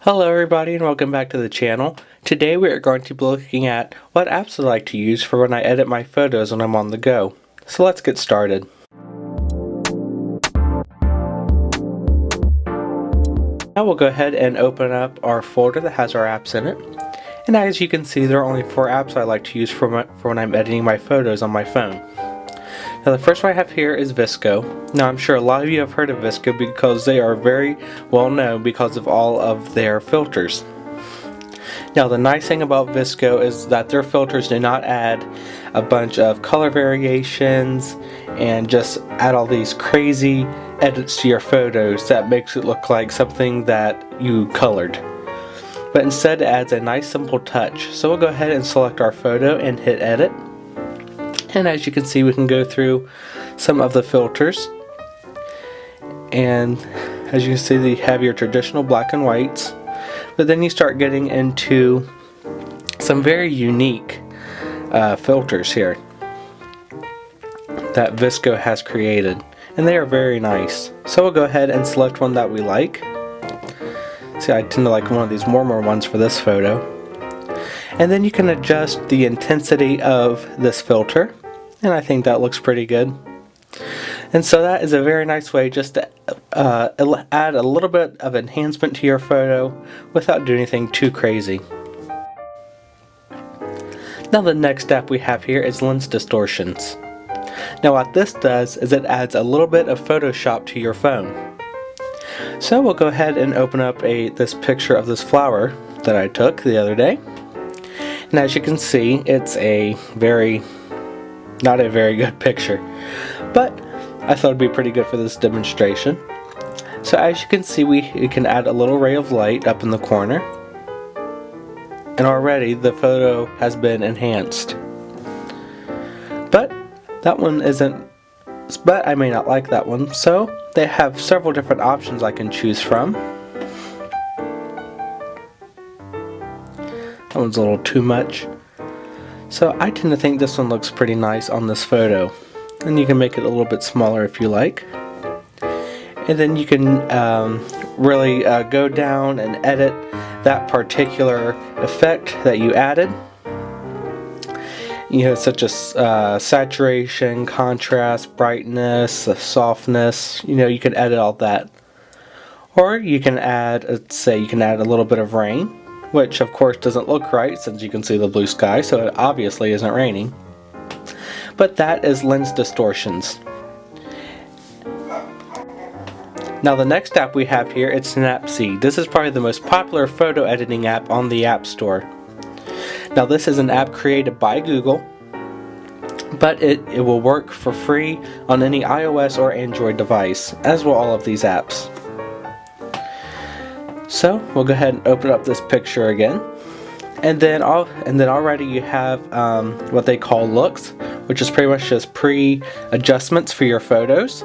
Hello everybody and welcome back to the channel. Today we are going to be looking at what apps I like to use for when I edit my photos when I'm on the go. So let's get started. Now we'll go ahead and open up our folder that has our apps in it. And as you can see, there are only 4 apps I like to use for when I'm editing my photos on my phone. Now the first one I have here is VSCO. Now I'm sure a lot of you have heard of VSCO because they are very well known because of all of their filters. Now the nice thing about VSCO is that their filters do not add a bunch of color variations and just add all these crazy edits to your photos that makes it look like something that you colored. But instead it adds a nice simple touch. So we'll go ahead and select our photo and hit edit. And as you can see, we can go through some of the filters. And as you can see, you have your traditional black and whites. But then you start getting into some very unique filters here that VSCO has created. And they are very nice. So we'll go ahead and select one that we like. See, I tend to like one of these warmer ones for this photo. And then you can adjust the intensity of this filter. And I think that looks pretty good. And so that is a very nice way just to add a little bit of enhancement to your photo without doing anything too crazy. Now the next app we have here is Lens Distortions. Now what this does is it adds a little bit of Photoshop to your phone. So we'll go ahead and open up this picture of this flower that I took the other day. And as you can see, it's not a very good picture, but I thought it'd be pretty good for this demonstration. So as you can see, we can add a little ray of light up in the corner, and already the photo has been enhanced. But that one isn't, but I may not like that one, so they have several different options I can choose from. That one's a little too much. So I tend to think this one looks pretty nice on this photo. And you can make it a little bit smaller if you like. And then you can really go down and edit that particular effect that you added. You know, such as saturation, contrast, brightness, softness. You know, you can edit all that. Or you can add, let's say you can add a little bit of rain, which of course doesn't look right since you can see the blue sky, so it obviously isn't raining. But that is Lens Distortions. Now the next app we have here is Snapseed. This is probably the most popular photo editing app on the App Store. Now this is an app created by Google, but it will work for free on any iOS or Android device, as will all of these apps. So we'll go ahead and open up this picture again, and then already you have what they call looks, which is pretty much just pre-adjustments for your photos.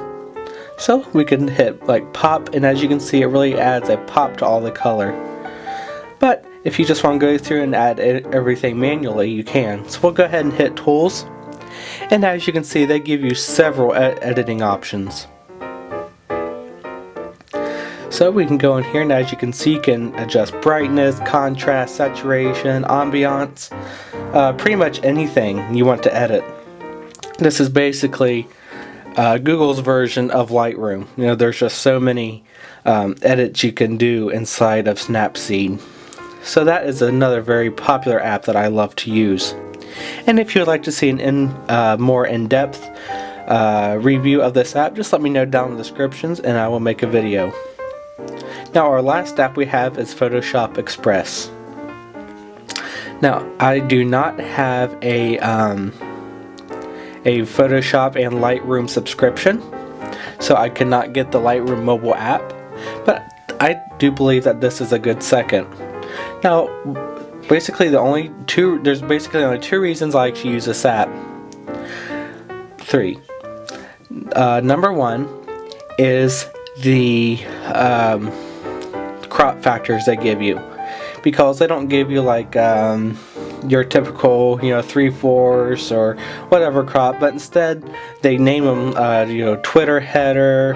So we can hit like pop, and as you can see, it really adds a pop to all the color. But if you just want to go through and add everything manually, you can. So we'll go ahead and hit Tools, and as you can see, they give you several editing options. So we can go in here, and as you can see, you can adjust brightness, contrast, saturation, ambiance, pretty much anything you want to edit. This is basically Google's version of Lightroom. You know, there's just so many edits you can do inside of Snapseed. So that is another very popular app that I love to use. And if you would like to see an more in-depth review of this app, just let me know down in the descriptions and I will make a video. Now our last app we have is Photoshop Express. Now I do not have a Photoshop and Lightroom subscription, so I cannot get the Lightroom mobile app, but I do believe that this is a good second. Now basically there's basically only 2 reasons I actually use this app. 3. Number 1 is the crop factors they give you, because they don't give you like your typical 3/4 or whatever crop, but instead they name them Twitter header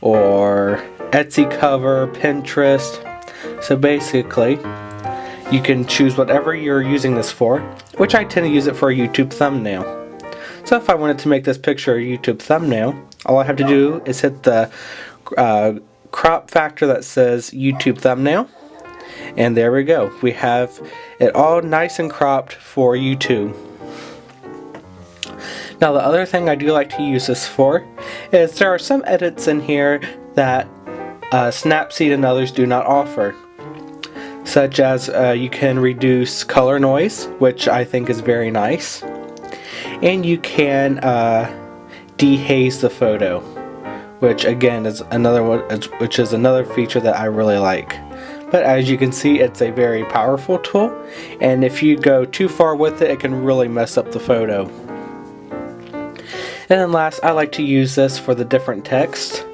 or Etsy cover, Pinterest. So basically, you can choose whatever you're using this for, which I tend to use it for a YouTube thumbnail. So if I wanted to make this picture a YouTube thumbnail, all I have to do is hit the crop factor that says YouTube thumbnail, and there we go. We have it all nice and cropped for YouTube. Now the other thing I do like to use this for is there are some edits in here that Snapseed and others do not offer. Such as you can reduce color noise, which I think is very nice. And you can dehaze the photo, which again is another one, which is another feature that I really like. But as you can see, it's a very powerful tool, and if you go too far with it, it can really mess up the photo. And then last, I like to use this for the different text.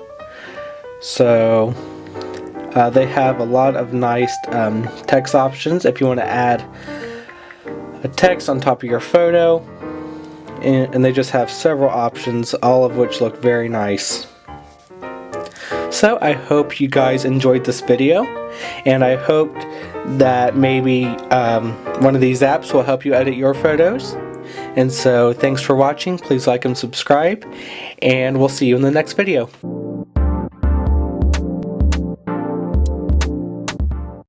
So they have a lot of nice text options if you want to add a text on top of your photo, and they just have several options, all of which look very nice. So I hope you guys enjoyed this video, and I hope that maybe one of these apps will help you edit your photos. And so thanks for watching. Please like and subscribe, and we'll see you in the next video.